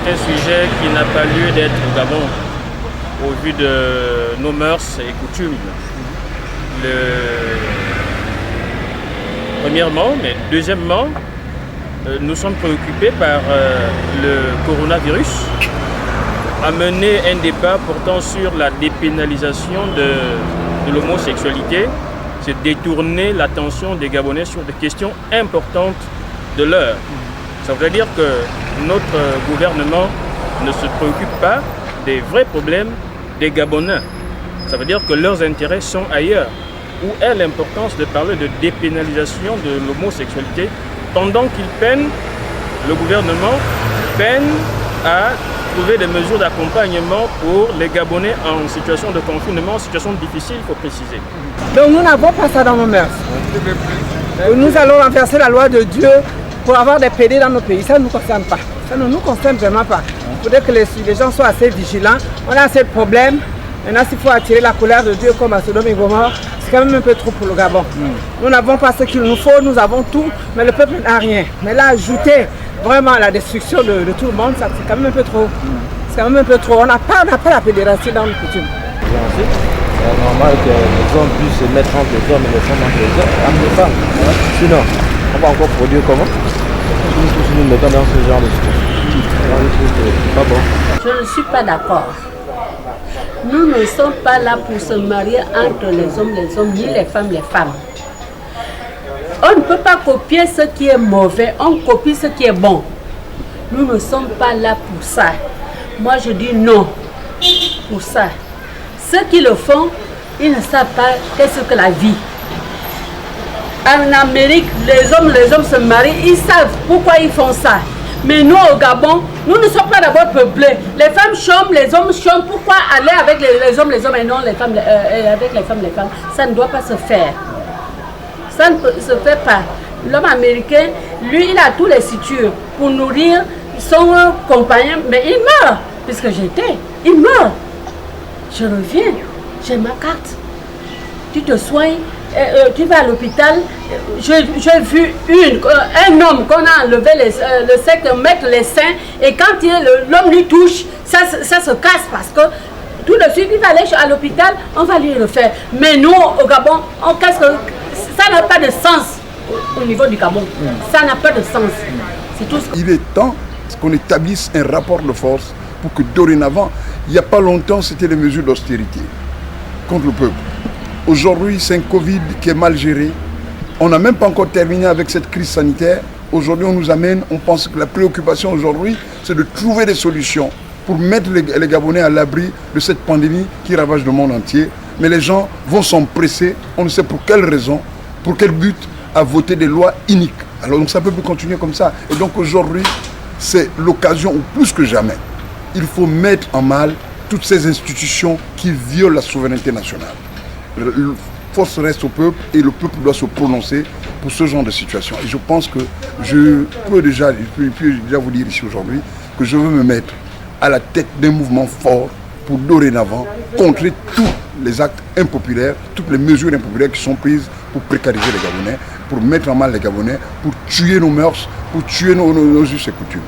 un sujet qui n'a pas lieu d'être au Gabon, au vu de nos mœurs et coutumes. Premièrement, mais deuxièmement, nous sommes préoccupés par le coronavirus, amener un débat portant sur la dépénalisation de l'homosexualité, c'est détourner l'attention des Gabonais sur des questions importantes de l'heure. Ça veut dire que notre gouvernement ne se préoccupe pas des vrais problèmes des Gabonais. Ça veut dire que leurs intérêts sont ailleurs. Où est l'importance de parler de dépénalisation de l'homosexualité pendant le gouvernement peine à trouver des mesures d'accompagnement pour les Gabonais en situation de confinement, en situation difficile, il faut préciser. Donc nous n'avons pas ça dans nos mœurs. Nous allons renverser la loi de Dieu pour avoir des PD dans nos pays. Ça ne nous concerne pas. Ça ne nous concerne vraiment pas. Il faudrait que les gens soient assez vigilants. On a assez de problèmes. Maintenant, s'il faut attirer la colère de Dieu comme à Sodome et Gomorrhe, c'est quand même un peu trop pour le Gabon. Nous n'avons pas ce qu'il nous faut, nous avons tout, mais le peuple n'a rien. Mais là, ajouter vraiment la destruction de tout le monde, ça, c'est quand même un peu trop. C'est quand même un peu trop. On n'a pas la pédérastie dans nos coutumes. C'est normal que les hommes puissent se mettre entre les hommes et les femmes entre les femmes. Sinon, on va encore produire comment? Nous nous mettons dans ce genre de situation. Pas bon. Je ne suis pas d'accord. Nous ne sommes pas là pour se marier entre les hommes, ni les femmes. On ne peut pas copier ce qui est mauvais, on copie ce qui est bon. Nous ne sommes pas là pour ça. Moi je dis non pour ça. Ceux qui le font, ils ne savent pas qu'est-ce que la vie. En Amérique, les hommes se marient, ils savent pourquoi ils font ça. Mais nous au Gabon, nous ne sommes pas d'abord peuplés. Les femmes chôment, les hommes chôment. Pourquoi aller avec les hommes et non les femmes, avec les femmes? Ça ne doit pas se faire. Ça ne se fait pas. L'homme américain, lui, il a tous les sutures pour nourrir son compagnon, mais il meurt, puisque j'étais. Il meurt. Je reviens, j'ai ma carte. Tu te soignes. Tu vas à l'hôpital, j'ai vu un homme qu'on a enlevé le sexe, mettre les seins, et quand l'homme lui touche, ça se casse parce que tout de suite il va aller à l'hôpital, on va lui le faire. Mais nous au Gabon, ça n'a pas de sens au niveau du Gabon. Ça n'a pas de sens. C'est tout. Il est temps qu'on établisse un rapport de force pour que dorénavant, il n'y a pas longtemps, c'était les mesures d'austérité contre le peuple. Aujourd'hui, c'est un Covid qui est mal géré. On n'a même pas encore terminé avec cette crise sanitaire. Aujourd'hui, on nous amène, on pense que la préoccupation aujourd'hui, c'est de trouver des solutions pour mettre les Gabonais à l'abri de cette pandémie qui ravage le monde entier. Mais les gens vont s'empresser, on ne sait pour quelle raison, pour quel but, à voter des lois iniques. Alors donc ça ne peut plus continuer comme ça. Et donc aujourd'hui, c'est l'occasion, ou plus que jamais, il faut mettre en mal toutes ces institutions qui violent la souveraineté nationale. Force reste au peuple et le peuple doit se prononcer pour ce genre de situation. Et je pense que je peux déjà vous dire ici aujourd'hui que je veux me mettre à la tête d'un mouvement fort pour dorénavant contrer tous les actes impopulaires, toutes les mesures impopulaires qui sont prises pour précariser les Gabonais, pour mettre en mal les Gabonais, pour tuer nos mœurs, pour tuer nos us et coutumes.